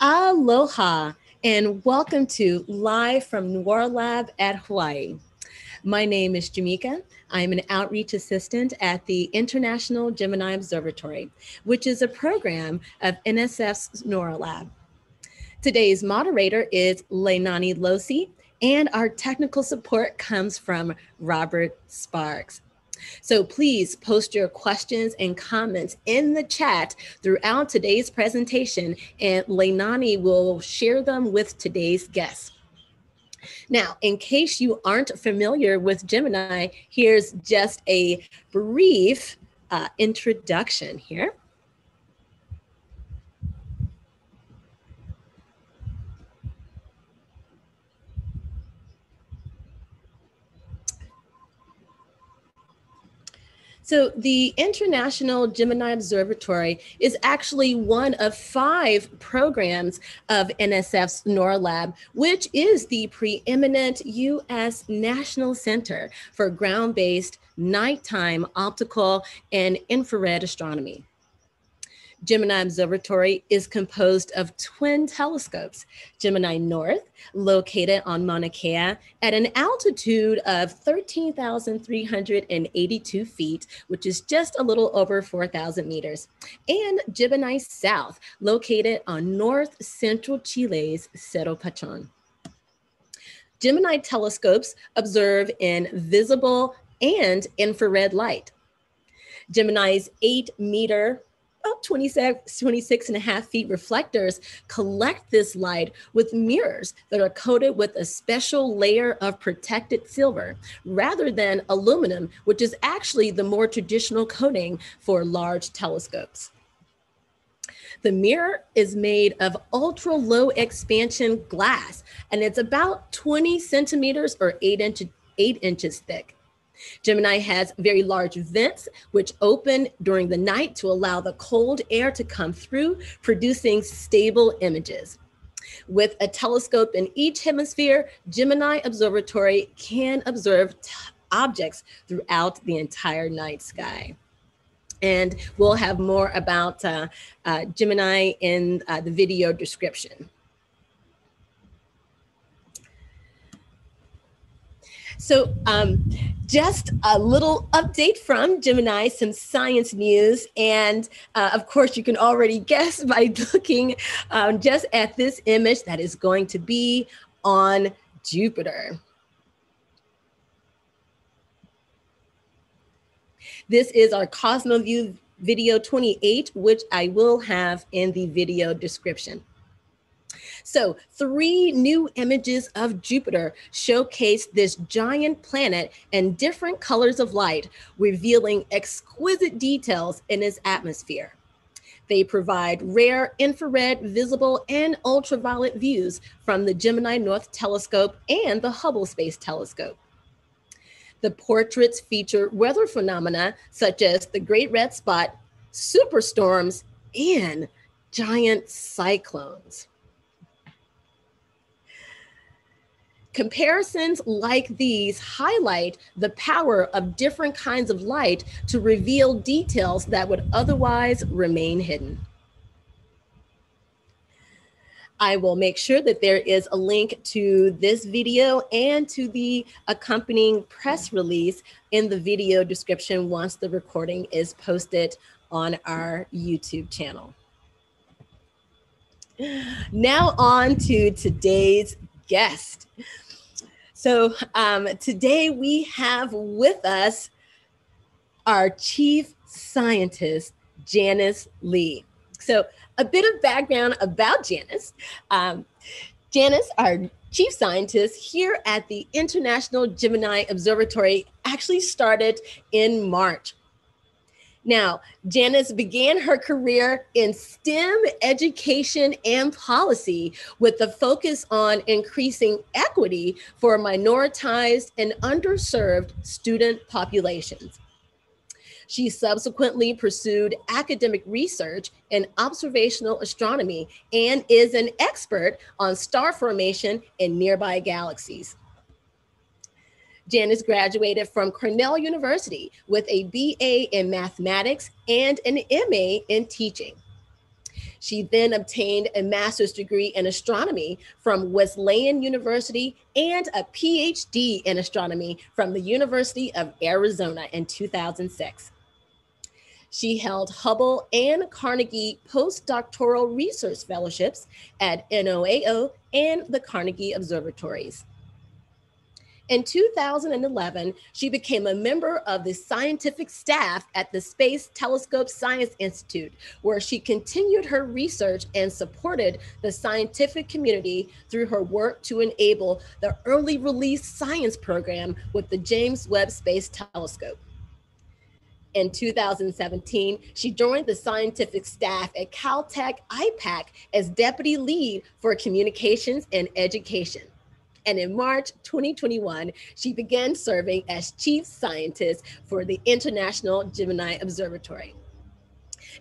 Aloha and welcome to Live from NOIRLab at Hawaii. My name is Jamika. I'm an outreach assistant at the International Gemini Observatory, which is a program of NSF's NOIRLab. Today's moderator is Leilani Losi, and our technical support comes from Robert Sparks. So please post your questions and comments in the chat throughout today's presentation, and Leilani will share them with today's guests. Now, in case you aren't familiar with Gemini, here's just a brief introduction here. So the International Gemini Observatory is actually one of 5 programs of NSF's NOIRLab, which is the preeminent U.S. National Center for ground-based nighttime optical and infrared astronomy. Gemini Observatory is composed of twin telescopes, Gemini North, located on Mauna Kea at an altitude of 13,382 feet, which is just a little over 4,000 meters, and Gemini South, located on north central Chile's Cerro Pachon. Gemini telescopes observe in visible and infrared light. Gemini's 8-meter, about 26 and a half feet reflectors collect this light with mirrors that are coated with a special layer of protected silver rather than aluminum, which is actually the more traditional coating for large telescopes. The mirror is made of ultra low expansion glass, and it's about 20 centimeters or 8 inches thick. Gemini has very large vents which open during the night to allow the cold air to come through, producing stable images. With a telescope in each hemisphere, Gemini Observatory can observe objects throughout the entire night sky. And we'll have more about Gemini in the video description. So just a little update from Gemini, some science news. And of course, you can already guess by looking just at this image that is going to be on Jupiter. This is our CosmoView video 28, which I will have in the video description. So 3 new images of Jupiter showcase this giant planet in different colors of light, revealing exquisite details in its atmosphere. They provide rare infrared, visible, and ultraviolet views from the Gemini North Telescope and the Hubble Space Telescope. The portraits feature weather phenomena such as the Great Red Spot, superstorms, and giant cyclones. Comparisons like these highlight the power of different kinds of light to reveal details that would otherwise remain hidden. I will make sure that there is a link to this video and to the accompanying press release in the video description once the recording is posted on our YouTube channel. Now on to today's guest. So today we have with us our chief scientist, Janice Lee. So a bit of background about Janice. Janice, our chief scientist here at the International Gemini Observatory, actually started in March. Now, Janice began her career in STEM education and policy with the focus on increasing equity for minoritized and underserved student populations. She subsequently pursued academic research in observational astronomy and is an expert on star formation in nearby galaxies. Janice graduated from Cornell University with a BA in mathematics and an MA in teaching. She then obtained a master's degree in astronomy from Wesleyan University and a PhD in astronomy from the University of Arizona in 2006. She held Hubble and Carnegie postdoctoral research fellowships at NOAO and the Carnegie Observatories. In 2011, she became a member of the scientific staff at the Space Telescope Science Institute, where she continued her research and supported the scientific community through her work to enable the early release science program with the James Webb Space Telescope. In 2017, she joined the scientific staff at Caltech IPAC as deputy lead for communications and education. And in March 2021, she began serving as chief scientist for the International Gemini Observatory.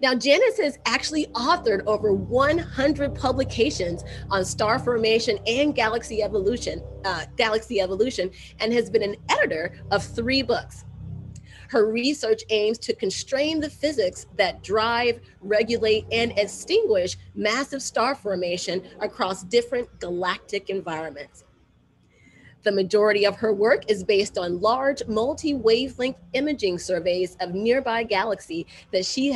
Now, Janice has actually authored over 100 publications on star formation and galaxy evolution, and has been an editor of 3 books. Her research aims to constrain the physics that drive, regulate, and extinguish massive star formation across different galactic environments. The majority of her work is based on large multi-wavelength imaging surveys of nearby galaxies that she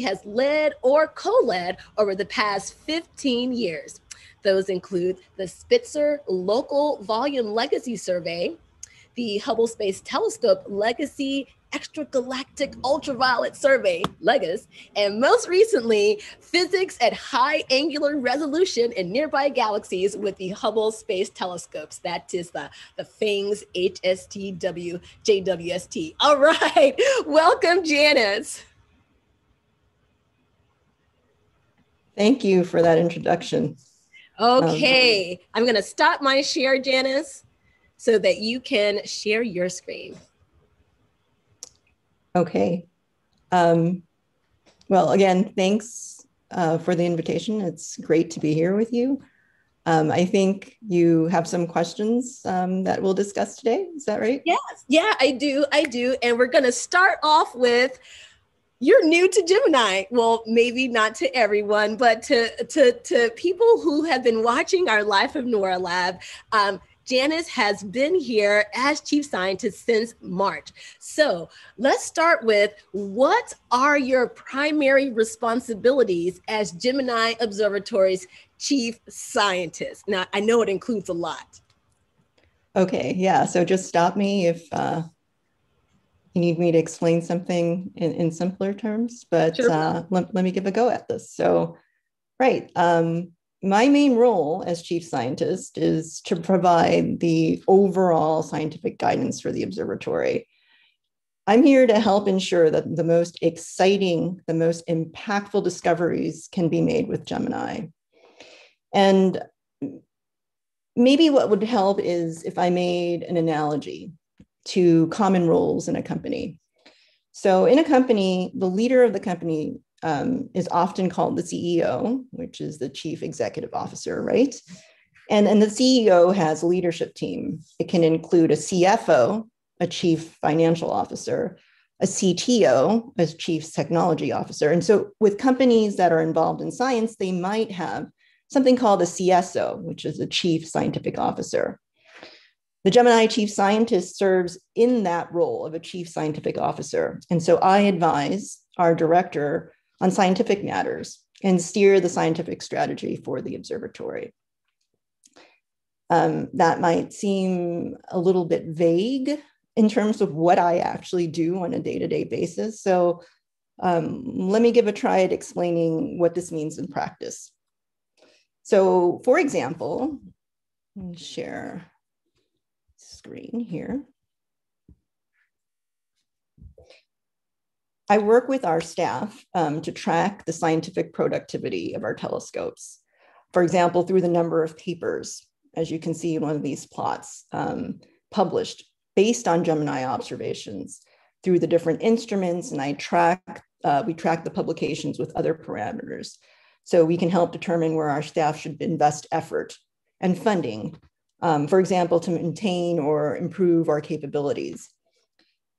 has led or co-led over the past 15 years. Those include the Spitzer Local Volume Legacy Survey, the Hubble Space Telescope Legacy Extragalactic Ultraviolet Survey, LEGAS, and most recently, physics at high angular resolution in nearby galaxies with the Hubble Space Telescopes. That is the FINGS HSTW JWST. All right, welcome, Janice. Thank you for that introduction. Okay, I'm gonna stop my share, Janice, so that you can share your screen. Okay. Well, again, thanks for the invitation. It's great to be here with you. I think you have some questions that we'll discuss today. Is that right? Yes, yeah, I do. And we're gonna start off with, you're new to Gemini. Well, maybe not to everyone, but to people who have been watching our Life of NOIRLab, Janice has been here as chief scientist since March. So let's start with, what are your primary responsibilities as Gemini Observatory's chief scientist? Now, I know it includes a lot. Okay, yeah, so just stop me if you need me to explain something in simpler terms, but sure. Let me give a go at this. So, right. My main role as chief scientist is to provide the overall scientific guidance for the observatory. I'm here to help ensure that the most exciting, the most impactful discoveries can be made with Gemini. And maybe what would help is if I made an analogy to common roles in a company. So in a company, the leader of the company is often called the CEO, which is the chief executive officer, right? And the CEO has a leadership team. It can include a CFO, a chief financial officer, a CTO, a chief technology officer. And so with companies that are involved in science, they might have something called a CSO, which is a chief scientific officer. The Gemini chief scientist serves in that role of a chief scientific officer. And so I advise our director on scientific matters and steer the scientific strategy for the observatory. That might seem a little bit vague in terms of what I actually do on a day-to-day basis. So let me give a try at explaining what this means in practice. So for example, let me share screen here. I work with our staff to track the scientific productivity of our telescopes. For example, through the number of papers, as you can see in one of these plots, published based on Gemini observations through the different instruments, and we track the publications with other parameters. So we can help determine where our staff should invest effort and funding, for example, to maintain or improve our capabilities.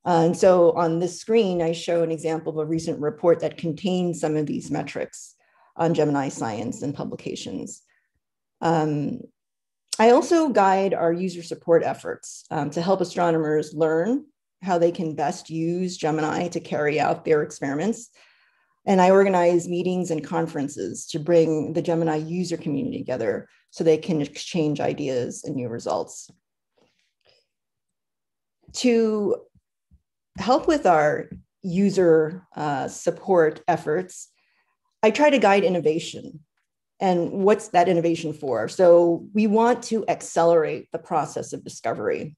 And so on this screen, I show an example of a recent report that contains some of these metrics on Gemini science and publications. I also guide our user support efforts to help astronomers learn how they can best use Gemini to carry out their experiments. And I organize meetings and conferences to bring the Gemini user community together so they can exchange ideas and new results. To help with our user support efforts, I try to guide innovation. And what's that innovation for? So we want to accelerate the process of discovery.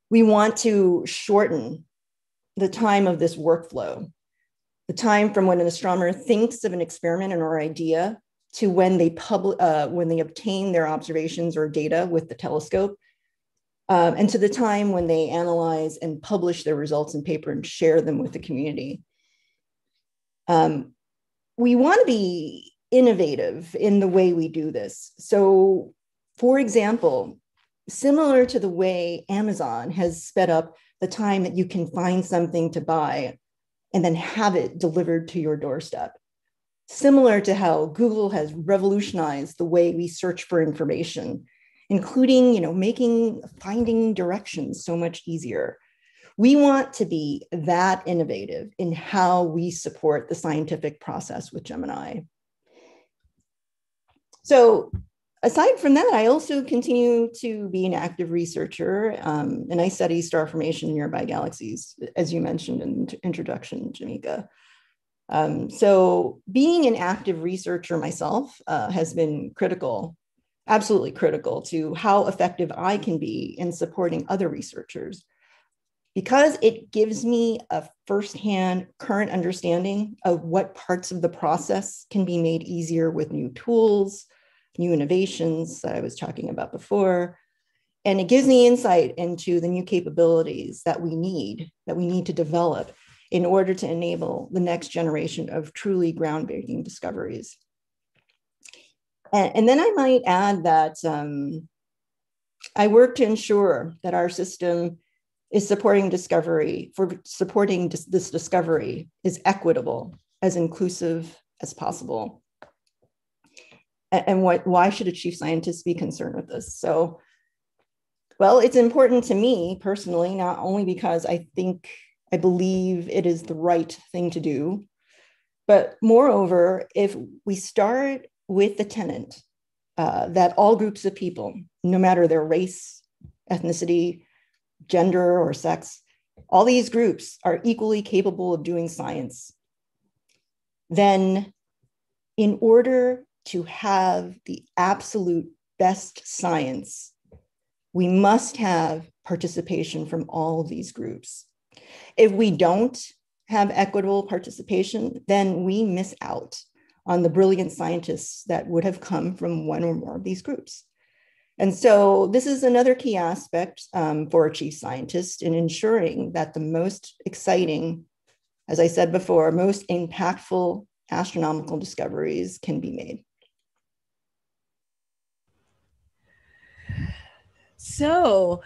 We want to shorten the time of this workflow, the time from when an astronomer thinks of an experiment or idea to when they obtain their observations or data with the telescope, and to the time when they analyze and publish their results in paper and share them with the community. We want to be innovative in the way we do this. So, for example, similar to the way Amazon has sped up the time that you can find something to buy and then have it delivered to your doorstep. Similar to how Google has revolutionized the way we search for information, including, making finding directions so much easier. We want to be that innovative in how we support the scientific process with Gemini. So aside from that, I also continue to be an active researcher, and I study star formation in nearby galaxies, as you mentioned in the introduction, Jamika. So being an active researcher myself has been critical, absolutely critical to how effective I can be in supporting other researchers, because it gives me a firsthand current understanding of what parts of the process can be made easier with new tools, new innovations that I was talking about before. And it gives me insight into the new capabilities that we need to develop in order to enable the next generation of truly groundbreaking discoveries. And then I might add that I work to ensure that our system is supporting this discovery is equitable, as inclusive as possible. And why should a chief scientist be concerned with this? So, well, it's important to me personally, not only because I believe it is the right thing to do, but moreover, if we start with the tenet that all groups of people, no matter their race, ethnicity, gender, or sex, all these groups are equally capable of doing science, then in order to have the absolute best science, we must have participation from all of these groups. If we don't have equitable participation, then we miss out on the brilliant scientists that would have come from one or more of these groups. And so this is another key aspect for a chief scientist in ensuring that the most exciting, as I said before, most impactful astronomical discoveries can be made. So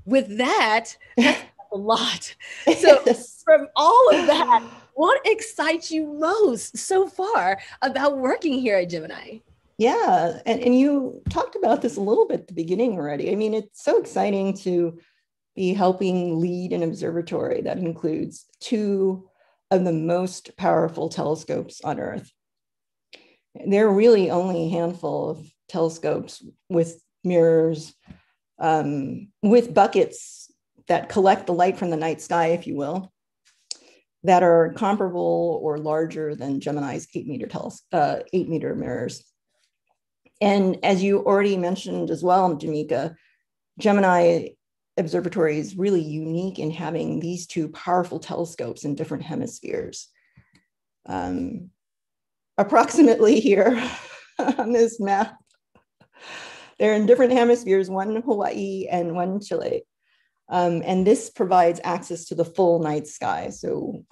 with that's a lot. So from all of that, what excites you most so far about working here at Gemini? Yeah, and you talked about this a little bit at the beginning already. I mean, it's so exciting to be helping lead an observatory that includes two of the most powerful telescopes on Earth. There are really only a handful of telescopes with mirrors, with buckets that collect the light from the night sky, if you will, that are comparable or larger than Gemini's 8-meter mirrors. And as you already mentioned as well, Jamika, Gemini Observatory is really unique in having these two powerful telescopes in different hemispheres. Approximately here on this map, they're in different hemispheres, one in Hawaii and one in Chile. And this provides access to the full night sky. So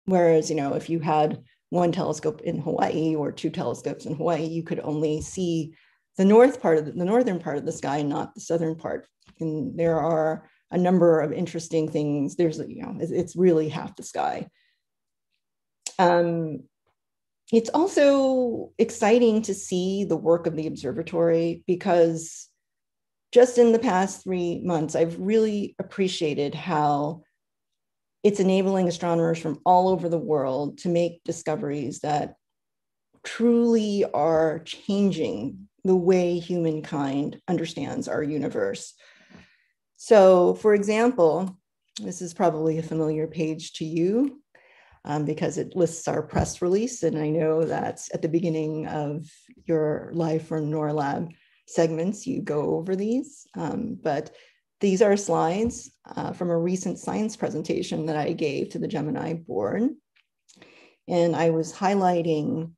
whereas, if you had one telescope in Hawaii or two telescopes in Hawaii, you could only see the northern part of the sky, not the southern part. And there are a number of interesting things. There's, it's really half the sky. It's also exciting to see the work of the observatory, because just in the past 3 months, I've really appreciated how it's enabling astronomers from all over the world to make discoveries that truly are changing the way humankind understands our universe. So, for example, this is probably a familiar page to you, because it lists our press release. And I know that at the beginning of your Live from NOIRLab segments, you go over these. But these are slides from a recent science presentation that I gave to the Gemini board. And I was highlighting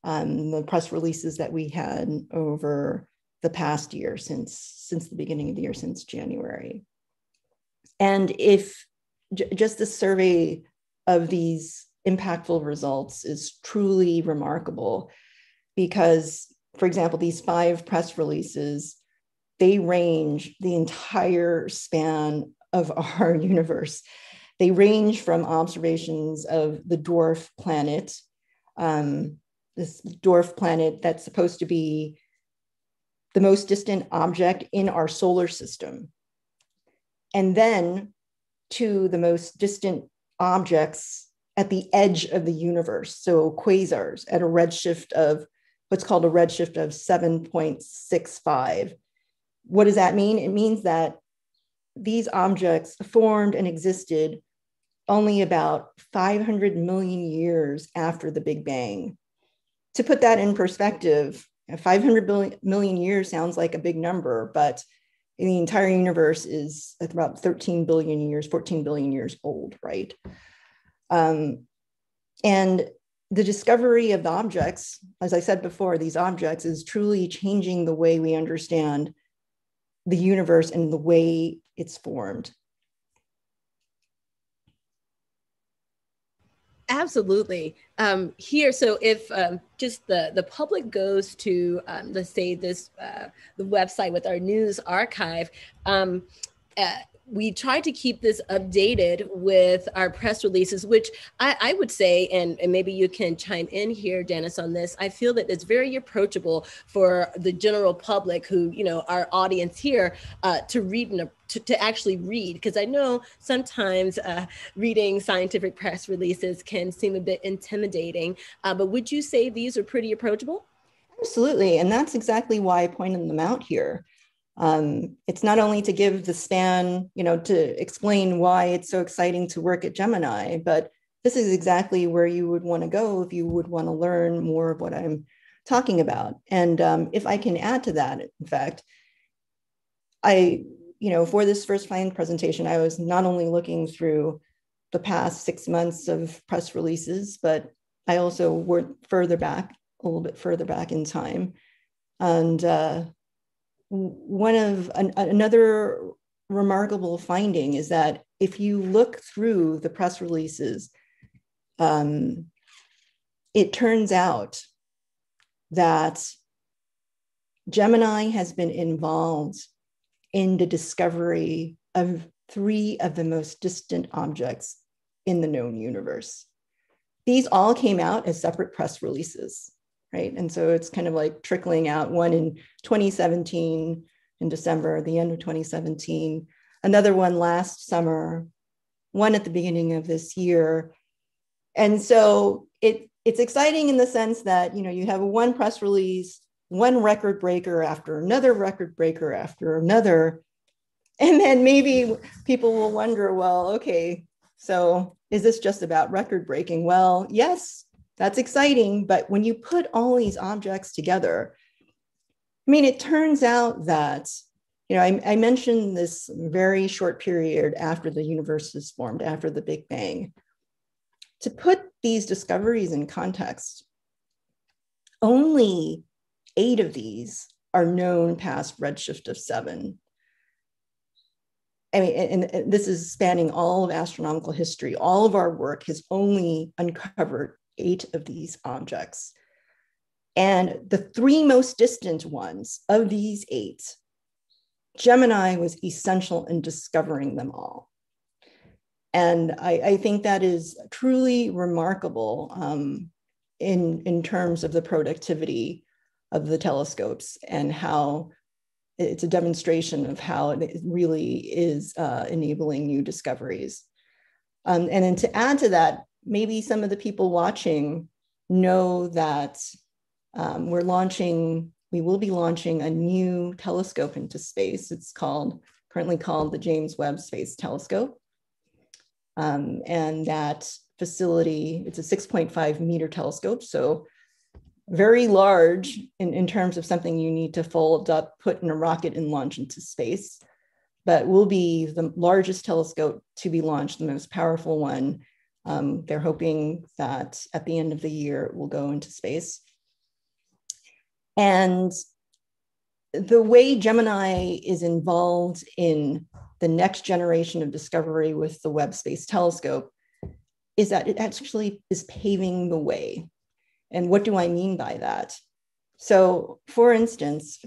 the press releases that we had over the past year, since the beginning of the year, since January. And if just the survey of these impactful results is truly remarkable, because, for example, these 5 press releases, they range the entire span of our universe. They range from observations of the dwarf planet, this dwarf planet that's supposed to be the most distant object in our solar system, and then to the most distant objects at the edge of the universe. So quasars at a redshift of what's called a redshift of 7.65. What does that mean? It means that these objects formed and existed only about 500 million years after the Big Bang. To put that in perspective, 500 million years sounds like a big number, but the entire universe is at about 13 billion years, 14 billion years old, right? And the discovery of the objects, as I said before, these objects is truly changing the way we understand the universe and the way it's formed. Absolutely. Here, so if just the public goes to, let's say this, the website with our news archive, we try to keep this updated with our press releases, which I would say, and maybe you can chime in here, Janice, on this. I feel that it's very approachable for the general public who, our audience here, to read and to actually read, because I know sometimes reading scientific press releases can seem a bit intimidating, but would you say these are pretty approachable? Absolutely, and that's exactly why I pointed them out here. It's not only to give the span, to explain why it's so exciting to work at Gemini, but this is exactly where you would want to go if you would want to learn more of what I'm talking about. And if I can add to that, in fact, for this first fine presentation, I was not only looking through the past 6 months of press releases, but I also went a little bit further back in time. And another remarkable finding is that if you look through the press releases, it turns out that Gemini has been involved in the discovery of 3 of the most distant objects in the known universe. These all came out as separate press releases, right? And so it's kind of like trickling out, one in 2017 in December, the end of 2017, another one last summer, one at the beginning of this year. And so it's exciting in the sense that, you have one press release, one record breaker after another record breaker after another. And then maybe people will wonder, well, okay, so is this just about record breaking? Well, yes, that's exciting. But when you put all these objects together, it turns out that, I mentioned this very short period after the universe is formed, after the Big Bang. To put these discoveries in context, only 8 of these are known past redshift of 7. And this is spanning all of astronomical history. All of our work has only uncovered 8 of these objects. And the 3 most distant ones of these 8 Gemini was essential in discovering them all. And I think that is truly remarkable in terms of the productivity of the telescopes, and how it's a demonstration of how it really is enabling new discoveries. And then to add to that, maybe some of the people watching know that we will be launching a new telescope into space. It's currently called the James Webb Space Telescope. And that facility, it's a 6.5 meter telescope, so very large in terms of something you need to fold up, put in a rocket and launch into space, but will be the largest telescope to be launched, the most powerful one. They're hoping that at the end of the year, it will go into space. And the way Gemini is involved in the next generation of discovery with the Webb Space Telescope is that it actually is paving the way. And what do I mean by that? So for instance,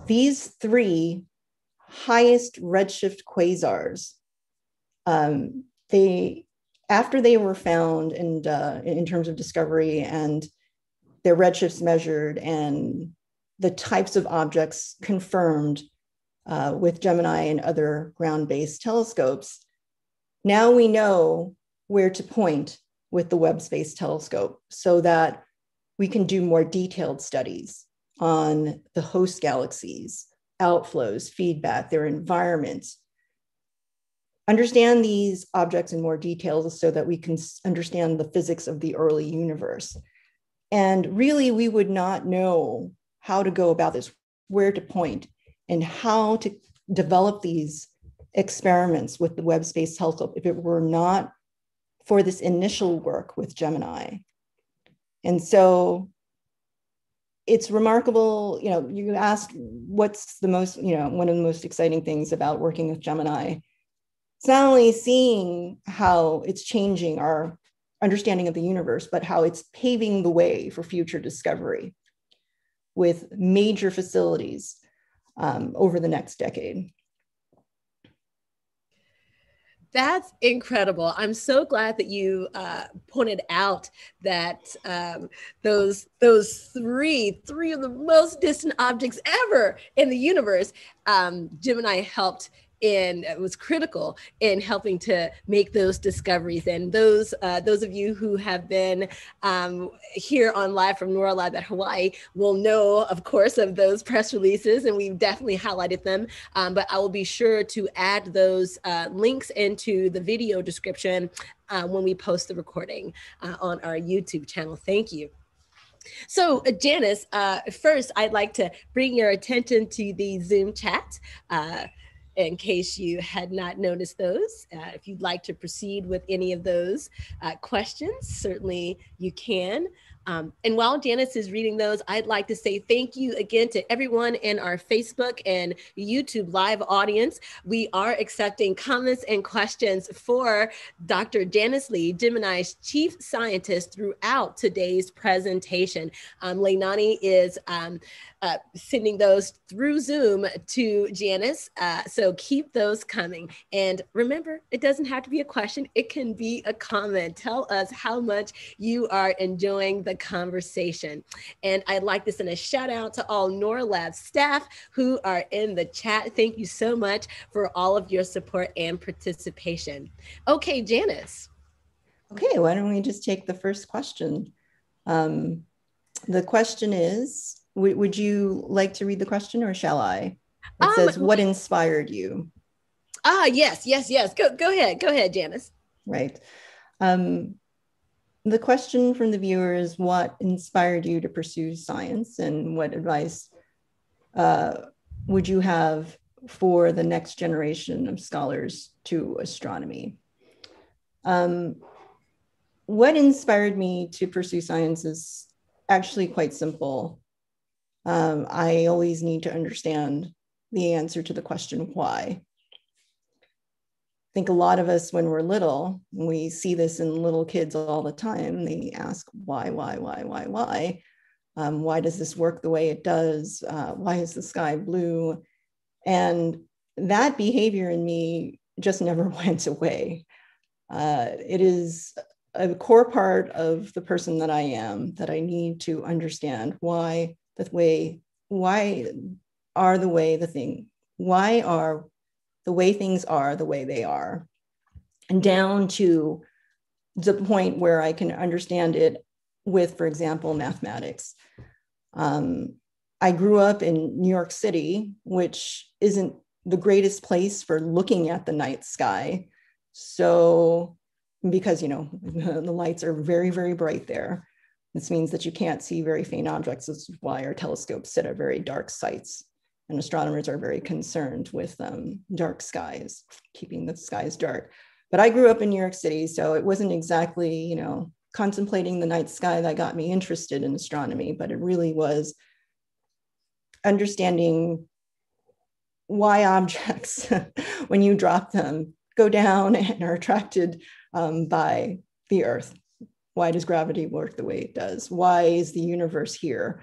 these 3 highest redshift quasars, after they were found and in terms of discovery and their redshifts measured and the types of objects confirmed with Gemini and other ground-based telescopes, now we know where to point with the Webb Space Telescope so that we can do more detailed studies on the host galaxies, outflows, feedback, their environments. Understand these objects in more detail so that we can understand the physics of the early universe. And really, we would not know how to go about this, where to point, and how to develop these experiments with the Webb Space Telescope if it were not for this initial work with Gemini. And so it's remarkable, you ask what's the most, one of the most exciting things about working with Gemini. It's not only seeing how it's changing our understanding of the universe, but how it's paving the way for future discovery with major facilities over the next decade. That's incredible. I'm so glad that you pointed out that those three of the most distant objects ever in the universe, Gemini helped in, was critical in helping to make those discoveries. And those of you who have been here on Live from NOIRLab at Hawaii will know, of course, of those press releases, and we've definitely highlighted them. But I will be sure to add those links into the video description when we post the recording on our YouTube channel. Thank you. So Janice, first, I'd like to bring your attention to the Zoom chat. In case you had not noticed those. If you'd like to proceed with any of those questions, certainly you can. And while Janice is reading those, I'd like to say thank you again to everyone in our Facebook and YouTube live audience. We are accepting comments and questions for Dr. Janice Lee, Gemini's chief scientist, throughout today's presentation. Leilani is sending those through Zoom to Janice. So keep those coming. And remember, it doesn't have to be a question. It can be a comment. Tell us how much you are enjoying the conversation. And I'd like to send a shout out to all NOIRLab staff who are in the chat. Thank you so much for all of your support and participation. Okay, Janice. Okay, why don't we just take the first question? The question is, would you like to read the question or shall I? It says, what inspired you? Yes. Go ahead, Janice. Right. The question from the viewer is, what inspired you to pursue science, and what advice would you have for the next generation of scholars to astronomy? What inspired me to pursue science is actually quite simple. I always need to understand the answer to the question, why? I think a lot of us, when we're little, we see this in little kids all the time, they ask why? Why does this work the way it does? Why is the sky blue? And that behavior in me just never went away. It is a core part of the person that I am, that I need to understand why are the way things are the way they are, and down to the point where I can understand it with, for example, mathematics. I grew up in New York City, which isn't the greatest place for looking at the night sky. So, because, you know, the lights are very, very bright there. This means that you can't see very faint objects. This is why our telescopes sit at very dark sites. And astronomers are very concerned with dark skies, keeping the skies dark. But I grew up in New York City, so it wasn't exactly, you know, contemplating the night sky that got me interested in astronomy, but it really was understanding why objects, when you drop them, go down and are attracted by the Earth. Why does gravity work the way it does? Why is the universe here?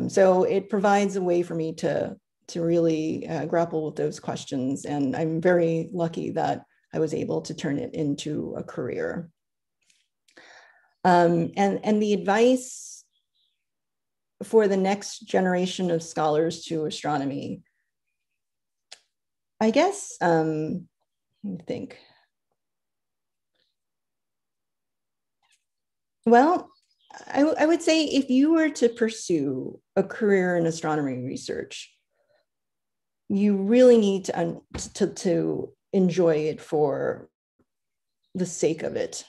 So it provides a way for me to really grapple with those questions. And I'm very lucky that I was able to turn it into a career. And the advice for the next generation of scholars to astronomy, I guess, let me think. Well, I would say if you were to pursue a career in astronomy research, you really need to enjoy it for the sake of it.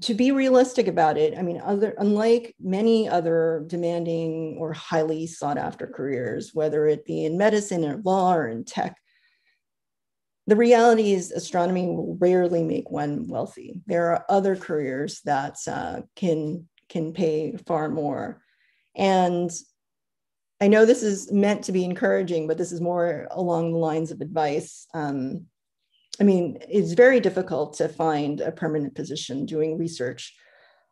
To be realistic about it, I mean, unlike many other demanding or highly sought after careers, whether it be in medicine or law or in tech, the reality is astronomy will rarely make one wealthy. There are other careers that can pay far more. And I know this is meant to be encouraging, but this is more along the lines of advice. I mean, it's very difficult to find a permanent position doing research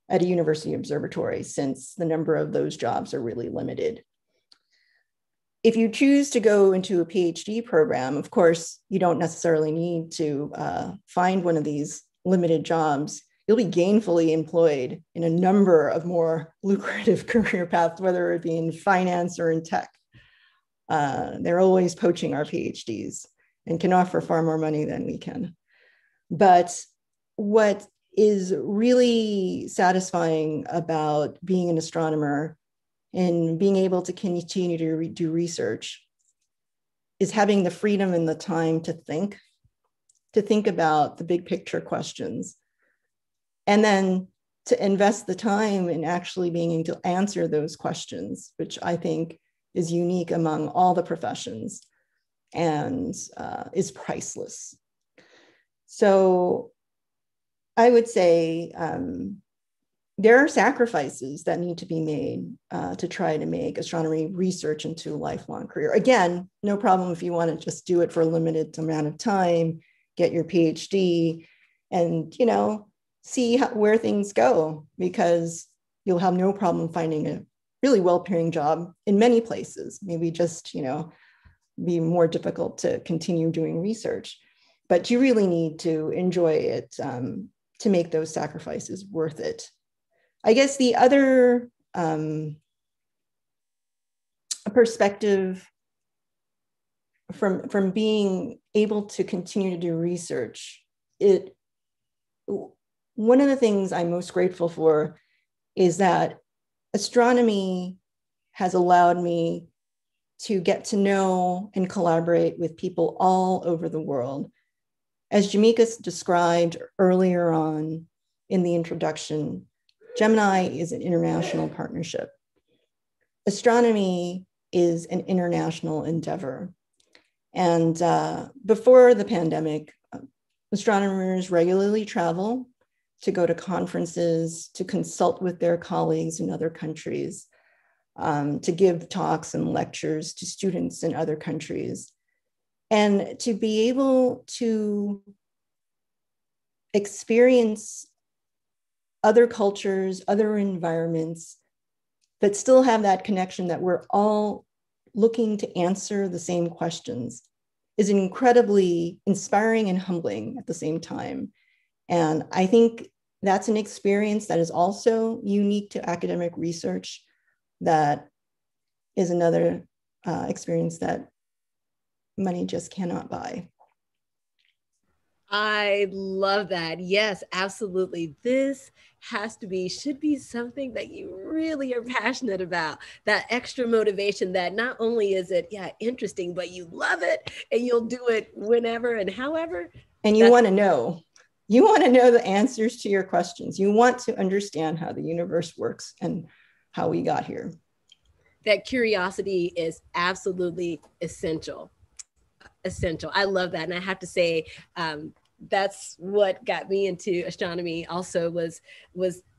at a university observatory, since the number of those jobs are really limited. If you choose to go into a PhD program, of course, you don't necessarily need to find one of these limited jobs. You'll be gainfully employed in a number of more lucrative career paths, whether it be in finance or in tech. They're always poaching our PhDs and can offer far more money than we can. But what is really satisfying about being an astronomer and being able to continue to do research is having the freedom and the time to think about the big picture questions, and then to invest the time in actually being able to answer those questions, which I think is unique among all the professions and is priceless. So I would say there are sacrifices that need to be made to try to make astronomy research into a lifelong career. Again, no problem if you want to just do it for a limited amount of time, get your PhD, and, you know, see where things go, because you'll have no problem finding a really well-paying job in many places. Maybe just, you know, be more difficult to continue doing research, but you really need to enjoy it to make those sacrifices worth it. I guess the other perspective from being able to continue to do research, one of the things I'm most grateful for is that astronomy has allowed me to get to know and collaborate with people all over the world. As Jamika described earlier on in the introduction, Gemini is an international partnership. Astronomy is an international endeavor. And before the pandemic, astronomers regularly travel to go to conferences, to consult with their colleagues in other countries, to give talks and lectures to students in other countries, and to be able to experience other cultures, other environments, but still have that connection that we're all looking to answer the same questions is incredibly inspiring and humbling at the same time. And I think that's an experience that is also unique to academic research, that is another experience that money just cannot buy. I love that. Yes, absolutely. This should be something that you really are passionate about. That extra motivation that not only is it, interesting, but you love it and you'll do it whenever and however. And you want to know. You want to know the answers to your questions. You want to understand how the universe works and how we got here. That curiosity is absolutely essential. Essential. I love that. And I have to say, that's what got me into astronomy also was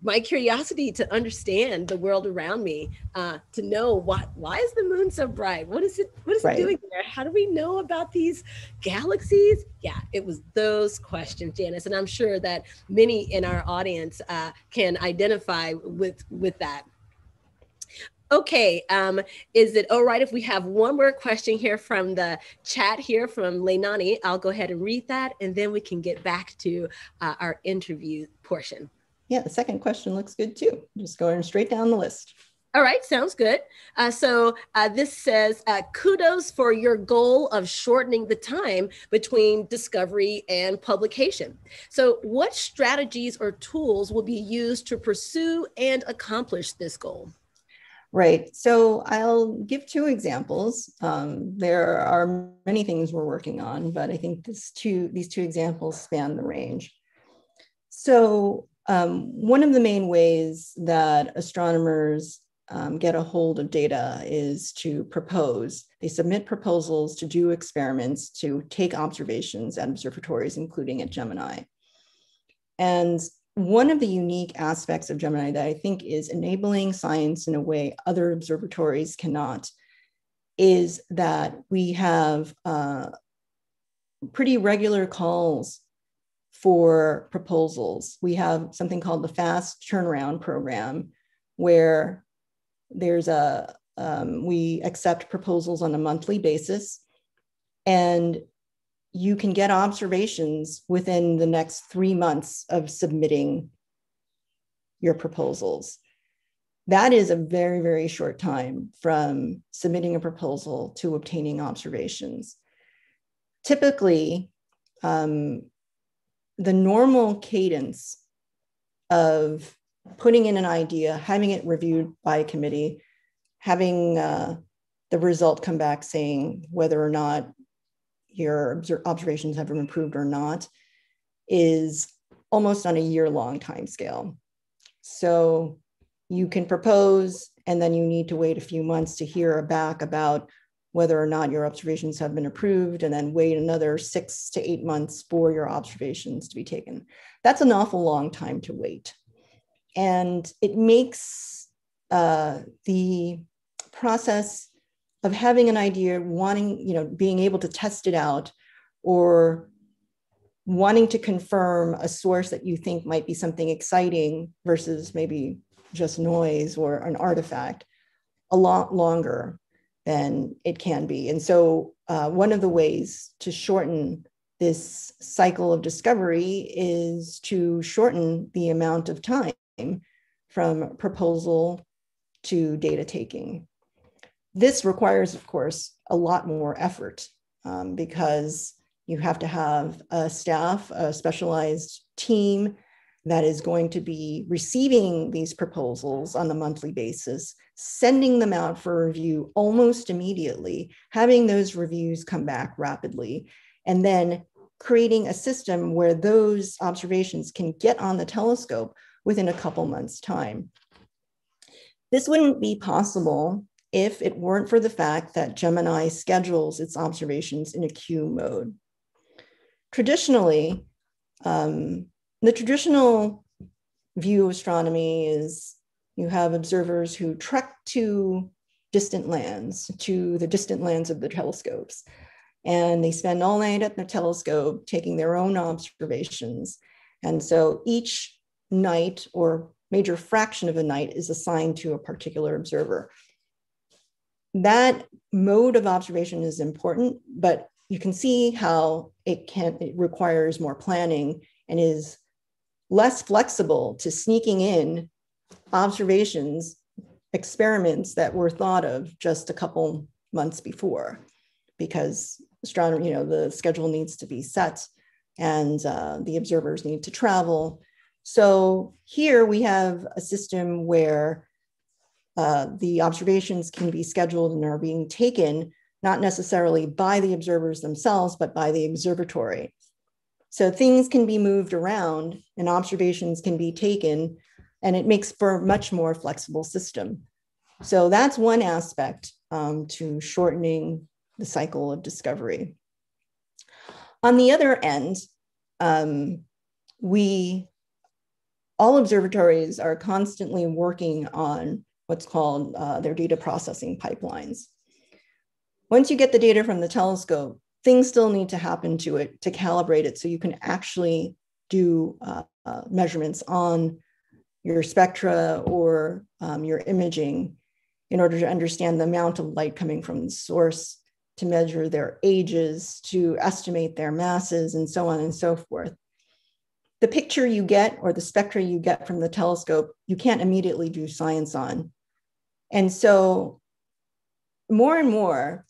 my curiosity to understand the world around me, to know why is the moon so bright? What is it doing there? How do we know about these galaxies? Yeah, it was those questions, Janice. And I'm sure that many in our audience can identify with that. Okay, is it all right if we have one more question here from the chat here from Leilani? I'll go ahead and read that, and then we can get back to our interview portion. Yeah, the second question looks good too. Just going straight down the list. All right, sounds good. So this says, kudos for your goal of shortening the time between discovery and publication. So what strategies or tools will be used to pursue and accomplish this goal? Right. So I'll give two examples. There are many things we're working on, but I think these two examples span the range. So one of the main ways that astronomers get a hold of data is to propose. They submit proposals to do experiments, to take observations at observatories, including at Gemini. And one of the unique aspects of Gemini that I think is enabling science in a way other observatories cannot is that we have pretty regular calls for proposals. We have something called the fast turnaround program, where there's we accept proposals on a monthly basis, and you can get observations within the next 3 months of submitting your proposals. That is a very, very short time from submitting a proposal to obtaining observations. Typically, the normal cadence of putting in an idea, having it reviewed by a committee, having the result come back saying whether or not your observations have been improved or not, is almost on a year-long timescale. So you can propose, and then you need to wait a few months to hear back about whether or not your observations have been approved, and then wait another 6 to 8 months for your observations to be taken. That's an awful long time to wait. And it makes the process of having an idea, being able to test it out, or wanting to confirm a source that you think might be something exciting versus maybe just noise or an artifact, a lot longer than it can be. And so one of the ways to shorten this cycle of discovery is to shorten the amount of time from proposal to data taking. This requires, of course, a lot more effort because you have to have a staff, a specialized team that is going to be receiving these proposals on a monthly basis, sending them out for review almost immediately, having those reviews come back rapidly, and then creating a system where those observations can get on the telescope within a couple months' time. This wouldn't be possible if it weren't for the fact that Gemini schedules its observations in a queue mode. Traditionally, the traditional view of astronomy is you have observers who trek to distant lands, to the distant lands of the telescopes, and they spend all night at the telescope taking their own observations. And so each night or major fraction of a night is assigned to a particular observer. That mode of observation is important, but you can see how it requires more planning and is less flexible to sneaking in observations, experiments that were thought of just a couple months before, because astronomy, the schedule needs to be set and the observers need to travel. So here we have a system where the observations can be scheduled and are being taken, not necessarily by the observers themselves, but by the observatory. So things can be moved around and observations can be taken, and it makes for a much more flexible system. So that's one aspect to shortening the cycle of discovery. On the other end, all observatories are constantly working on what's called their data processing pipelines. Once you get the data from the telescope, things still need to happen to it to calibrate it so you can actually do measurements on your spectra or your imaging in order to understand the amount of light coming from the source, to measure their ages, to estimate their masses, and so on and so forth. The picture you get or the spectra you get from the telescope, you can't immediately do science on. And so more and more,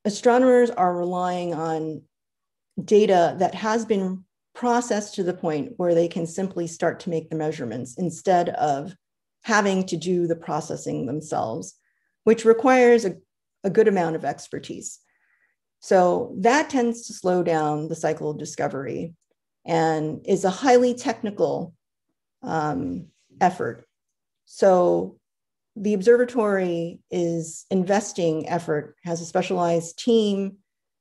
astronomers are relying on data that has been processed to the point where they can simply start to make the measurements instead of having to do the processing themselves, which requires a good amount of expertise. So that tends to slow down the cycle of discovery and is a highly technical effort. So the observatory is investing effort, has a specialized team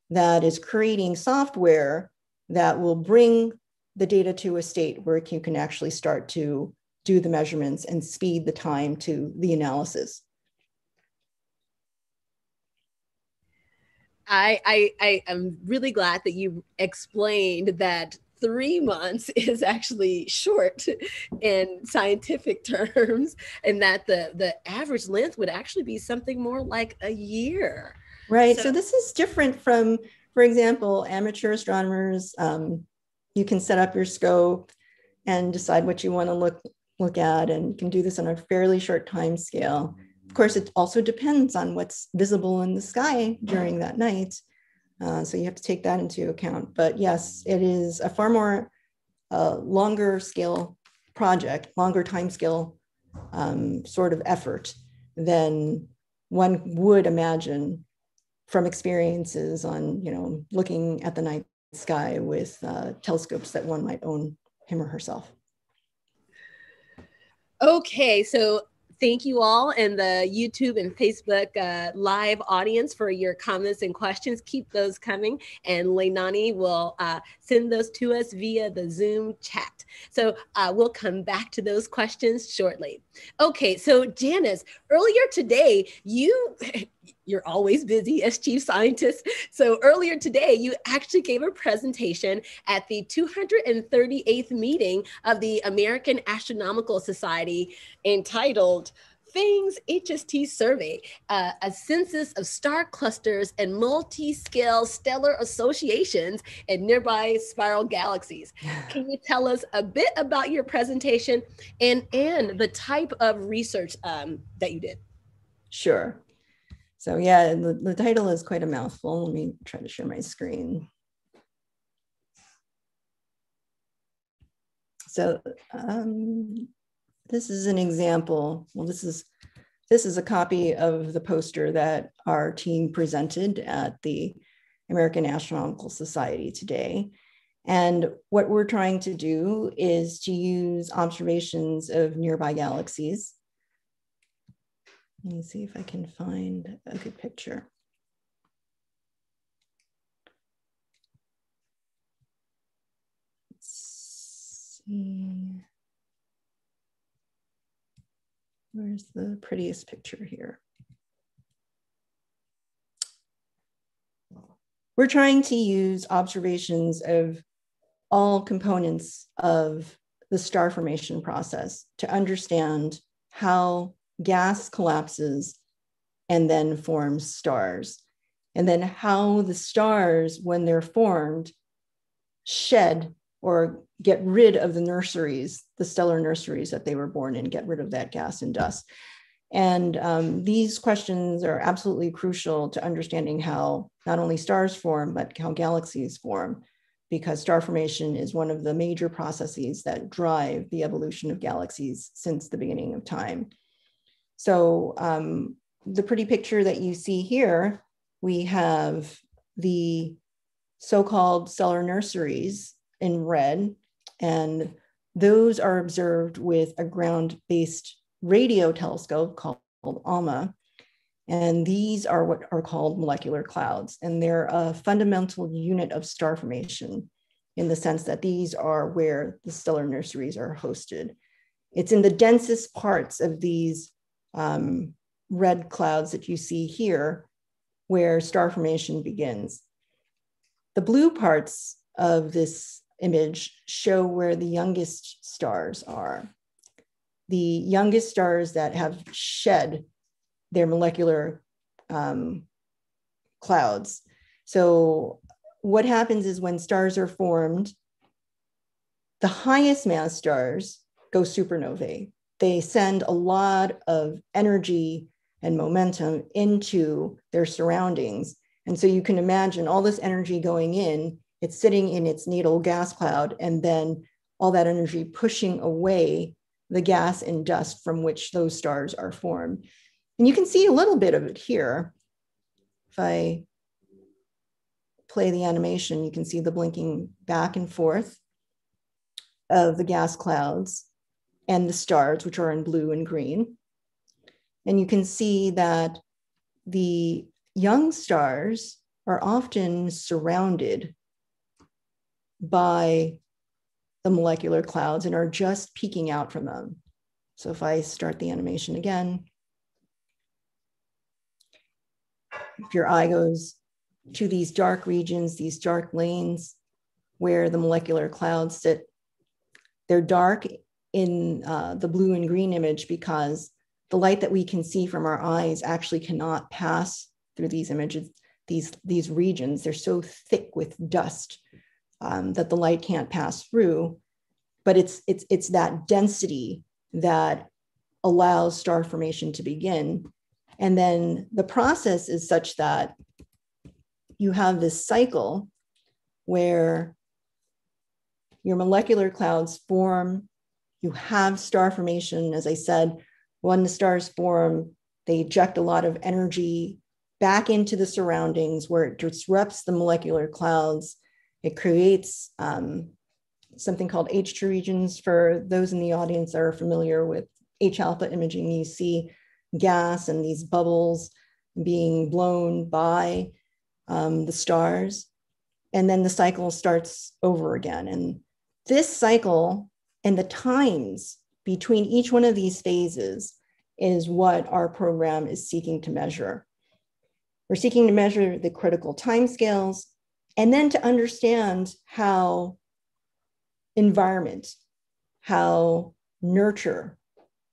that is creating software that will bring the data to a state where you can actually start to do the measurements and speed the time to the analysis. I am really glad that you explained that 3 months is actually short in scientific terms, and that the average length would actually be something more like a year. Right. So this is different from, for example, amateur astronomers. You can set up your scope and decide what you want to look at, and you can do this on a fairly short time scale. Of course, it also depends on what's visible in the sky during that night. So you have to take that into account. But yes, it is a far more longer scale project, longer time scale sort of effort than one would imagine from experiences on, looking at the night sky with telescopes that one might own him or herself. Okay, so thank you all in the YouTube and Facebook live audience for your comments and questions. Keep those coming, and Leilani will send those to us via the Zoom chat. So we'll come back to those questions shortly. Okay, so Janice, earlier today, you're always busy as chief scientist. So earlier today, you actually gave a presentation at the 238th meeting of the American Astronomical Society entitled Things HST Survey, a census of star clusters and multi-scale stellar associations in nearby spiral galaxies. Can you tell us a bit about your presentation and the type of research that you did? Sure. So yeah, the title is quite a mouthful. Let me try to share my screen. So this is an example. Well, this is a copy of the poster that our team presented at the American Astronomical Society today. And what we're trying to do is to use observations of nearby galaxies. Let me see if I can find a good picture. Let's see. Where's the prettiest picture here? We're trying to use observations of all components of the star formation process to understand how gas collapses and then forms stars, and then how the stars, when they're formed, shed or get rid of the nurseries, the stellar nurseries that they were born in, get rid of that gas and dust. And these questions are absolutely crucial to understanding how not only stars form, but how galaxies form, because star formation is one of the major processes that drive the evolution of galaxies since the beginning of time. So the pretty picture that you see here, we have the so-called stellar nurseries in red, and those are observed with a ground-based radio telescope called ALMA. And these are what are called molecular clouds. And they're a fundamental unit of star formation in the sense that these are where the stellar nurseries are hosted. It's in the densest parts of these red clouds that you see here where star formation begins. The blue parts of this image show where the youngest stars are. The youngest stars that have shed their molecular clouds. So what happens is when stars are formed, the highest mass stars go supernovae. They send a lot of energy and momentum into their surroundings. And so you can imagine all this energy going in, it's sitting in its natal gas cloud, and then all that energy pushing away the gas and dust from which those stars are formed. And you can see a little bit of it here. If I play the animation, you can see the blinking back and forth of the gas clouds and the stars, which are in blue and green. And you can see that the young stars are often surrounded by the molecular clouds and are just peeking out from them. So if I start the animation again, if your eye goes to these dark regions, these dark lanes where the molecular clouds sit, they're dark in the blue and green image because the light that we can see from our eyes actually cannot pass through these images, these regions. They're so thick with dust that the light can't pass through, but it's that density that allows star formation to begin. And then the process is such that you have this cycle where your molecular clouds form, you have star formation. As I said, when the stars form, they eject a lot of energy back into the surroundings where it disrupts the molecular clouds. It creates something called H2 regions. For those in the audience that are familiar with H-alpha imaging, you see gas and these bubbles being blown by the stars. And then the cycle starts over again. And this cycle and the times between each one of these phases is what our program is seeking to measure. We're seeking to measure the critical timescales and then to understand how environment, how nurture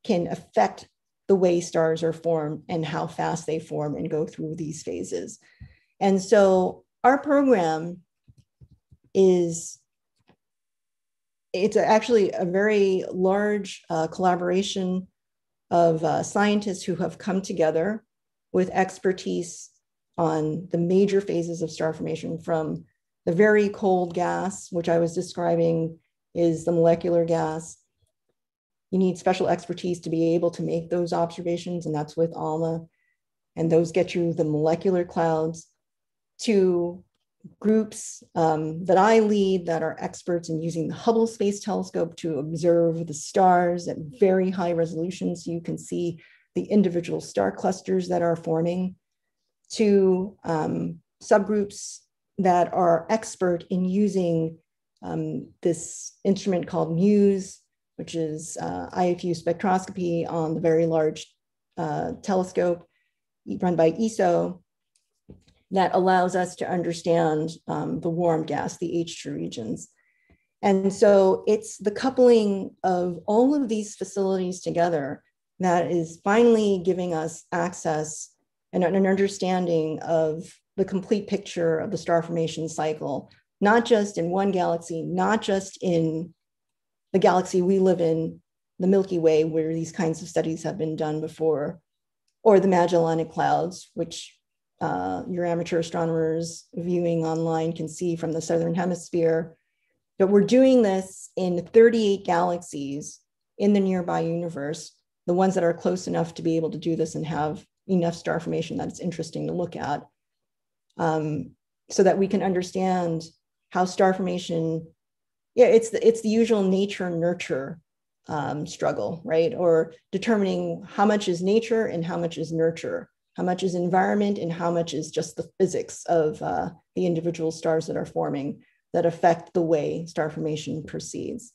can affect the way stars are formed and how fast they form and go through these phases. And so our program it's actually a very large collaboration of scientists who have come together with expertise on the major phases of star formation, from the very cold gas, which I was describing is the molecular gas. You need special expertise to be able to make those observations, and that's with ALMA. And those get you the molecular clouds, to groups that I lead that are experts in using the Hubble Space Telescope to observe the stars at very high resolution so you can see the individual star clusters that are forming, to subgroups that are expert in using this instrument called MUSE, which is IFU spectroscopy on the Very Large Telescope run by ESO, that allows us to understand the warm gas, the H2 regions. And so it's the coupling of all of these facilities together that is finally giving us access and an understanding of the complete picture of the star formation cycle, not just in one galaxy, not just in the galaxy we live in, the Milky Way, where these kinds of studies have been done before, or the Magellanic Clouds, which your amateur astronomers viewing online can see from the Southern Hemisphere. But we're doing this in 38 galaxies in the nearby universe, the ones that are close enough to be able to do this and have enough star formation that it's interesting to look at, so that we can understand how star formation, it's the usual nature nurture struggle, right? Or determining how much is nature and how much is nurture, how much is environment and how much is just the physics of the individual stars that are forming that affect the way star formation proceeds.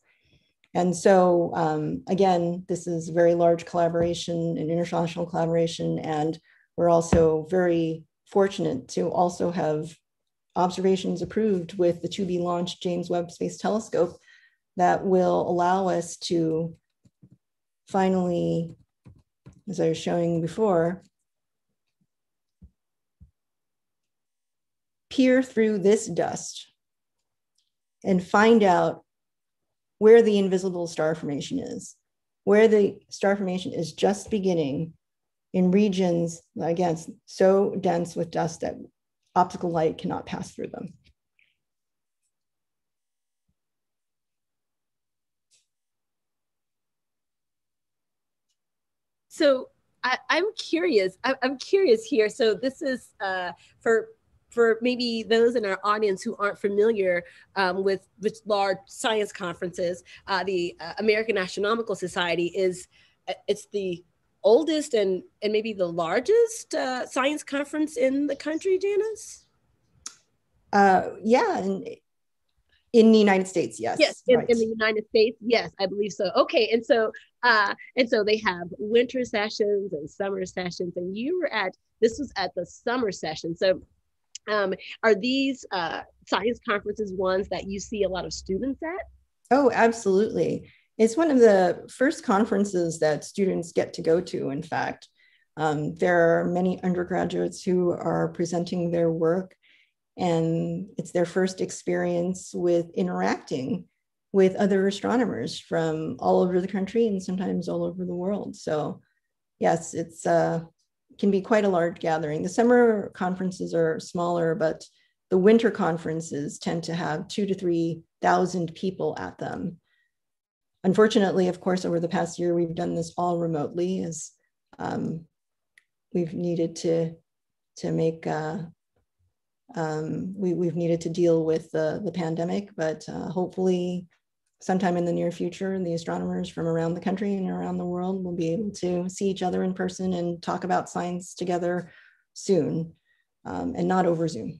And so again, this is a very large collaboration, an international collaboration, and we're also very fortunate to also have observations approved with the to-be-launched James Webb Space Telescope that will allow us to finally, as I was showing before, peer through this dust and find out where the invisible star formation is, where the star formation is just beginning in regions, again, so dense with dust that optical light cannot pass through them. So I'm curious. I'm curious here. So this is for maybe those in our audience who aren't familiar with large science conferences. The American Astronomical Society it's the oldest and maybe the largest science conference in the country, Janice? Yeah, in the United States, yes. Yes, in the United States, yes, I believe so. Okay, and so they have winter sessions and summer sessions, and this was at the summer session. So are these science conferences ones that you see a lot of students at? Oh, absolutely. It's one of the first conferences that students get to go to, in fact. There are many undergraduates who are presenting their work, and it's their first experience with interacting with other astronomers from all over the country and sometimes all over the world. So yes, it's can be quite a large gathering. The summer conferences are smaller, but the winter conferences tend to have 2,000 to 3,000 people at them. Unfortunately, of course, over the past year, we've done this all remotely as we've needed to make we've needed to deal with the pandemic, but hopefully sometime in the near future, the astronomers from around the country and around the world will be able to see each other in person and talk about science together soon, and not over Zoom.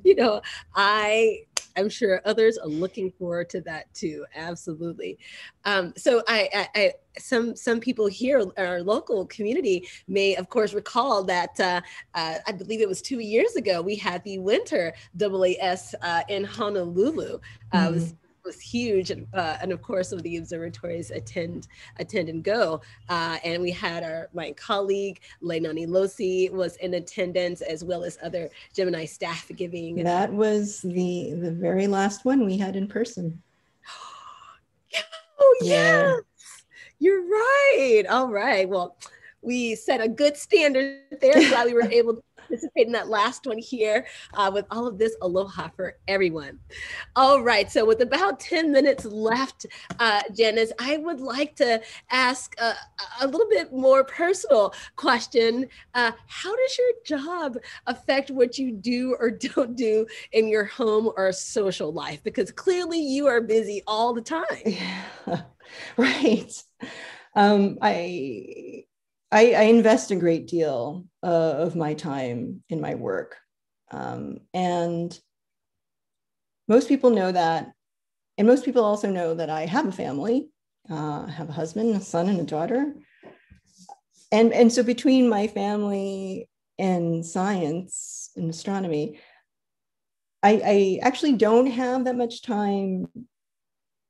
You know, I'm sure others are looking forward to that too. Absolutely. So some people here, our local community, may of course recall that I believe it was 2 years ago we had the winter AAS in Honolulu. Was huge, and of course of the observatories attend and go, and we had my colleague Leilani Losi was in attendance, as well as other Gemini staff giving. That was the very last one we had in person. Oh yeah, you're right. All right, well, we set a good standard there. Glad we were able to participate in that last one here with all of this aloha for everyone. All right, so with about 10 minutes left, Janice, I would like to ask a little bit more personal question. How does your job affect what you do or don't do in your home or social life? Because clearly you are busy all the time. Yeah, right. I invest a great deal of my time in my work. And most people know that. And most people also know that I have a family. I have a husband, a son, and a daughter. And so between my family and science and astronomy, I actually don't have that much time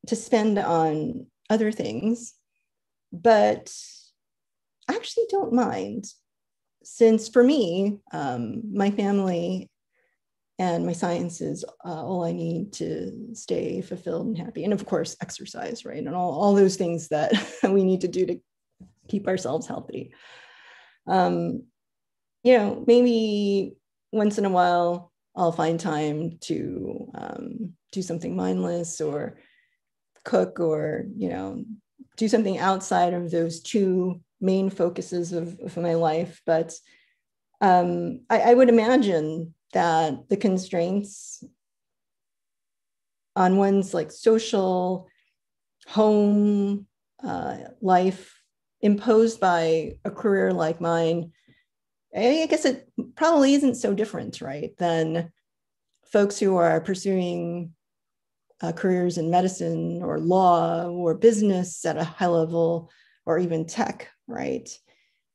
to spend on other things, but I actually don't mind, since for me, my family and my science is all I need to stay fulfilled and happy. And of course, exercise, right? And all those things that we need to do to keep ourselves healthy. Maybe once in a while, I'll find time to do something mindless or cook or, do something outside of those two main focuses of my life. But I would imagine that the constraints on one's like social home life imposed by a career like mine, I guess it probably isn't so different, right, than folks who are pursuing careers in medicine or law or business at a high level, or even tech, right?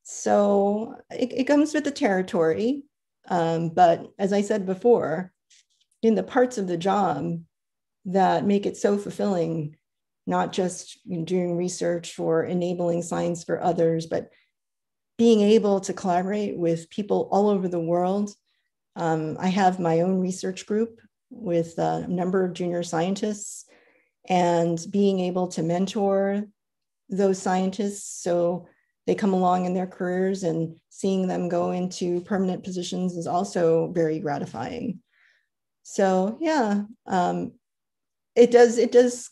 So it comes with the territory. But as I said before, in the parts of the job that make it so fulfilling, not just doing research or enabling science for others, but being able to collaborate with people all over the world. I have my own research group with a number of junior scientists, and being able to mentor those scientists so they come along in their careers, and seeing them go into permanent positions is also very gratifying. So yeah, it does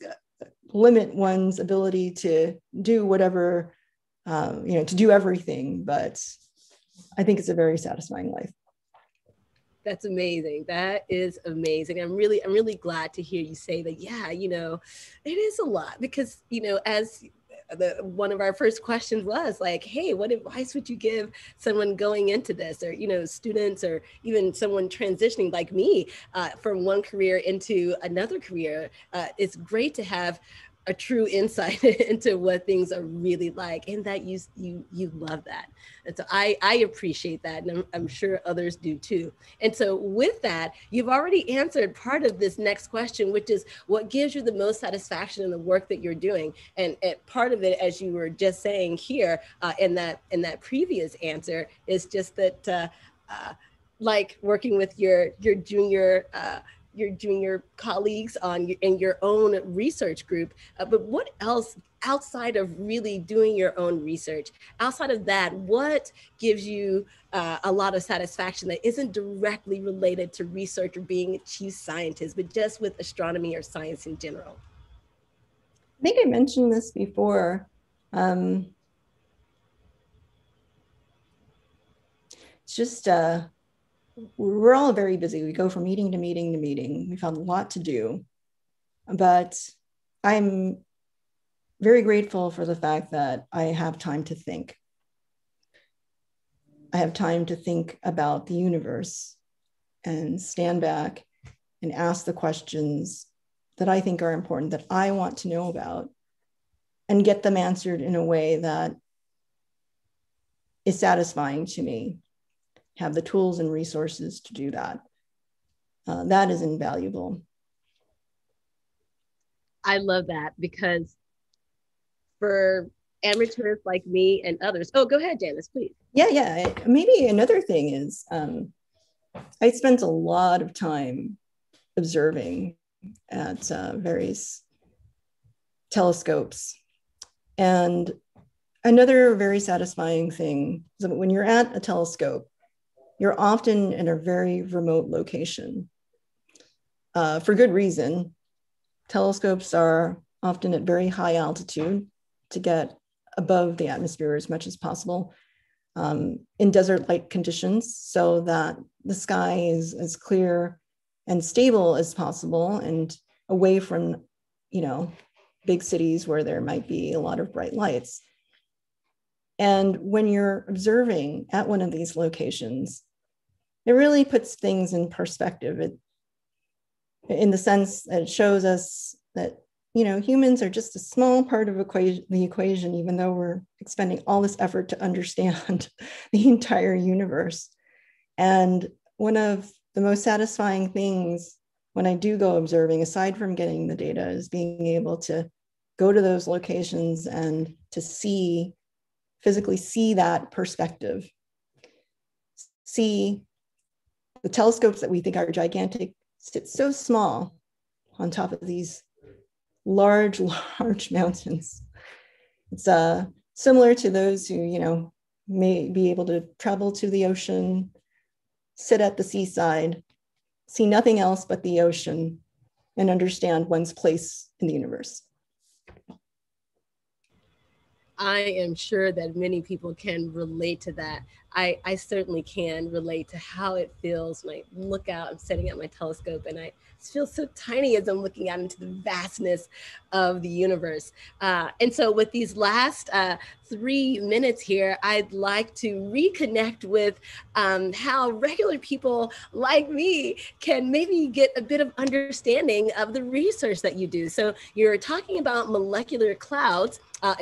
limit one's ability to do whatever, to do everything, but I think it's a very satisfying life. That's amazing. That is amazing. I'm really glad to hear you say that. Yeah, it is a lot because, as one of our first questions was like, hey, what advice would you give someone going into this, or, students, or even someone transitioning like me from one career into another career? It's great to have a true insight into what things are really like, and that you love that. And so I appreciate that, and I'm sure others do too. And so with that, you've already answered part of this next question, which is what gives you the most satisfaction in the work that you're doing. And part of it, as you were just saying here in that previous answer, is just that like working with your junior colleagues in your own research group. But what else outside of really doing your own research? Outside of that, what gives you a lot of satisfaction that isn't directly related to research or being a chief scientist, but just with astronomy or science in general? I think I mentioned this before. It's just we're all very busy. We go from meeting to meeting to meeting. We've had a lot to do, but I'm very grateful for the fact that I have time to think. I have time to think about the universe and stand back and ask the questions that I think are important, that I want to know about, and get them answered in a way that is satisfying to me. Have the tools and resources to do that. That is invaluable. I love that, because for amateurs like me and others. Oh, go ahead, Janice, please. Yeah. Maybe another thing is I spent a lot of time observing at various telescopes. And another very satisfying thing is that when you're at a telescope, you're often in a very remote location. For good reason. Telescopes are often at very high altitude to get above the atmosphere as much as possible, in desert-like conditions, so that the sky is as clear and stable as possible, and away from, big cities where there might be a lot of bright lights. And when you're observing at one of these locations, it really puts things in perspective. In the sense that it shows us that, humans are just a small part of the equation, even though we're expending all this effort to understand the entire universe. And one of the most satisfying things when I do go observing, aside from getting the data, is being able to go to those locations and to see, physically see that perspective. See the telescopes that we think are gigantic sit so small on top of these large, large mountains. It's similar to those who, you know, may be able to travel to the ocean, sit at the seaside, see nothing else but the ocean, and understand one's place in the universe. I am sure that many people can relate to that. I certainly can relate to how it feels when I look out, I'm setting up my telescope, and I feel so tiny as I'm looking out into the vastness of the universe. And so with these last 3 minutes here, I'd like to reconnect with how regular people like me can maybe get a bit of understanding of the research that you do. So you're talking about molecular clouds,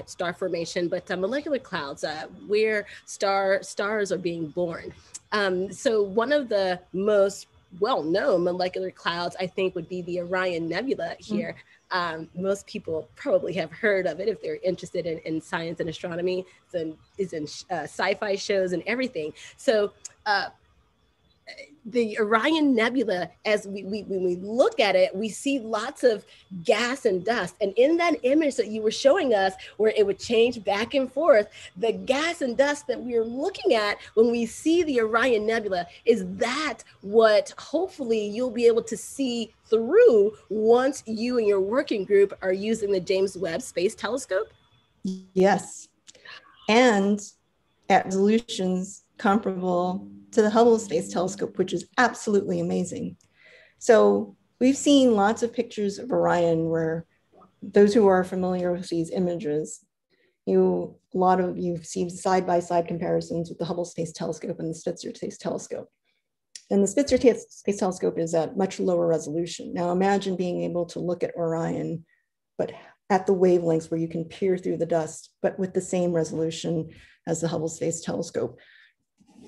star formation, but molecular clouds, where stars are being born. So one of the most well-known molecular clouds, I think, would be the Orion Nebula here. Most people probably have heard of it if they're interested in science and astronomy. It's in sci-fi shows and everything. So the Orion Nebula, as when we look at it, we see lots of gas and dust. And in that image that you were showing us, where it would change back and forth, the gas and dust that we're looking at when we see the Orion Nebula, is that what hopefully you'll be able to see through once you and your working group are using the James Webb Space Telescope? Yes, and at resolutions comparable to the Hubble Space Telescope, which is absolutely amazing. So we've seen lots of pictures of Orion where those who are familiar with these images, you've seen side-by-side comparisons with the Hubble Space Telescope and the Spitzer Space Telescope. And the Spitzer Space Telescope is at much lower resolution. Now imagine being able to look at Orion, but at the wavelengths where you can peer through the dust, but with the same resolution as the Hubble Space Telescope.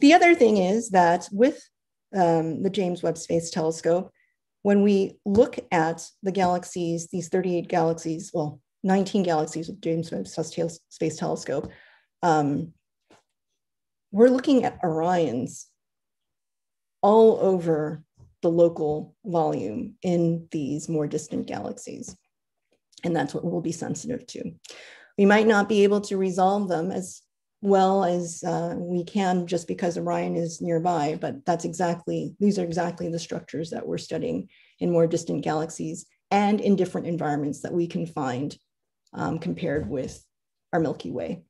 The other thing is that with the James Webb Space Telescope, when we look at the galaxies, these 38 galaxies, well, 19 galaxies with James Webb Space Telescope, we're looking at Orions all over the local volume in these more distant galaxies. And that's what we'll be sensitive to. We might not be able to resolve them as well as we can just because Orion is nearby, but these are exactly the structures that we're studying in more distant galaxies and in different environments that we can find compared with our Milky Way.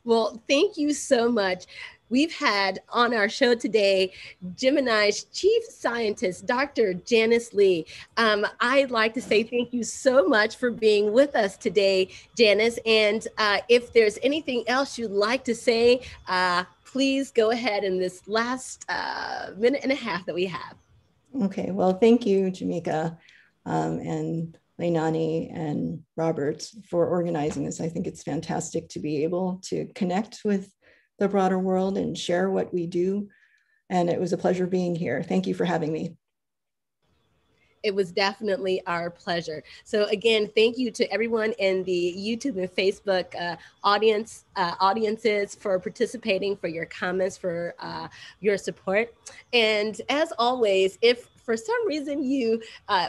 Well, thank you so much. We've had on our show today, Gemini's chief scientist, Dr. Janice Lee. I'd like to say thank you so much for being with us today, Janice. And if there's anything else you'd like to say, please go ahead in this last minute and a half that we have. Okay, well, thank you, Jamika, and Leilani and Robert for organizing this. I think it's fantastic to be able to connect with the broader world and share what we do. And it was a pleasure being here. Thank you for having me. It was definitely our pleasure. So again, thank you to everyone in the YouTube and Facebook audiences for participating, for your comments, for your support. And as always, if for some reason you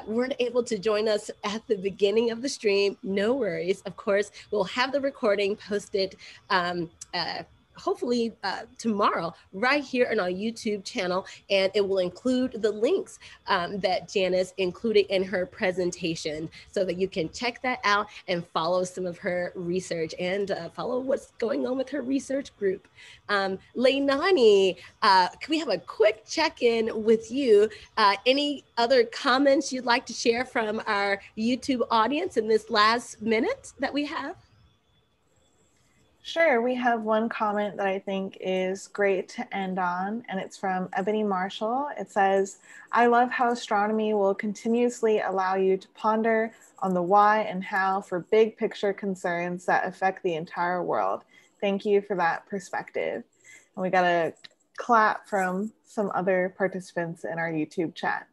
weren't able to join us at the beginning of the stream, no worries. Of course, we'll have the recording posted hopefully tomorrow right here on our YouTube channel, and it will include the links that Janice included in her presentation so that you can check that out and follow some of her research and follow what's going on with her research group. Leilani, can we have a quick check-in with you? Any other comments you'd like to share from our YouTube audience in this last minute that we have? Sure, we have one comment that I think is great to end on, and it's from Ebony Marshall. It says, I love how astronomy will continuously allow you to ponder on the why and how for big picture concerns that affect the entire world. Thank you for that perspective. And we got a clap from some other participants in our YouTube chat.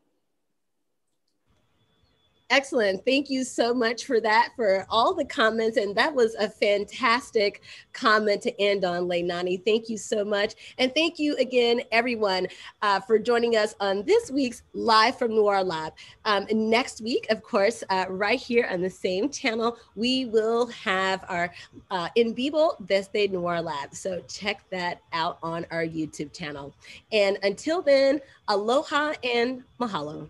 Excellent. Thank you so much for that, for all the comments. And that was a fantastic comment to end on, Leilani. Thank you so much. And thank you again, everyone, for joining us on this week's Live from NOIRLab. Next week, of course, right here on the same channel, we will have our In Vivo Desde NOIRLab. So check that out on our YouTube channel. And until then, aloha and mahalo.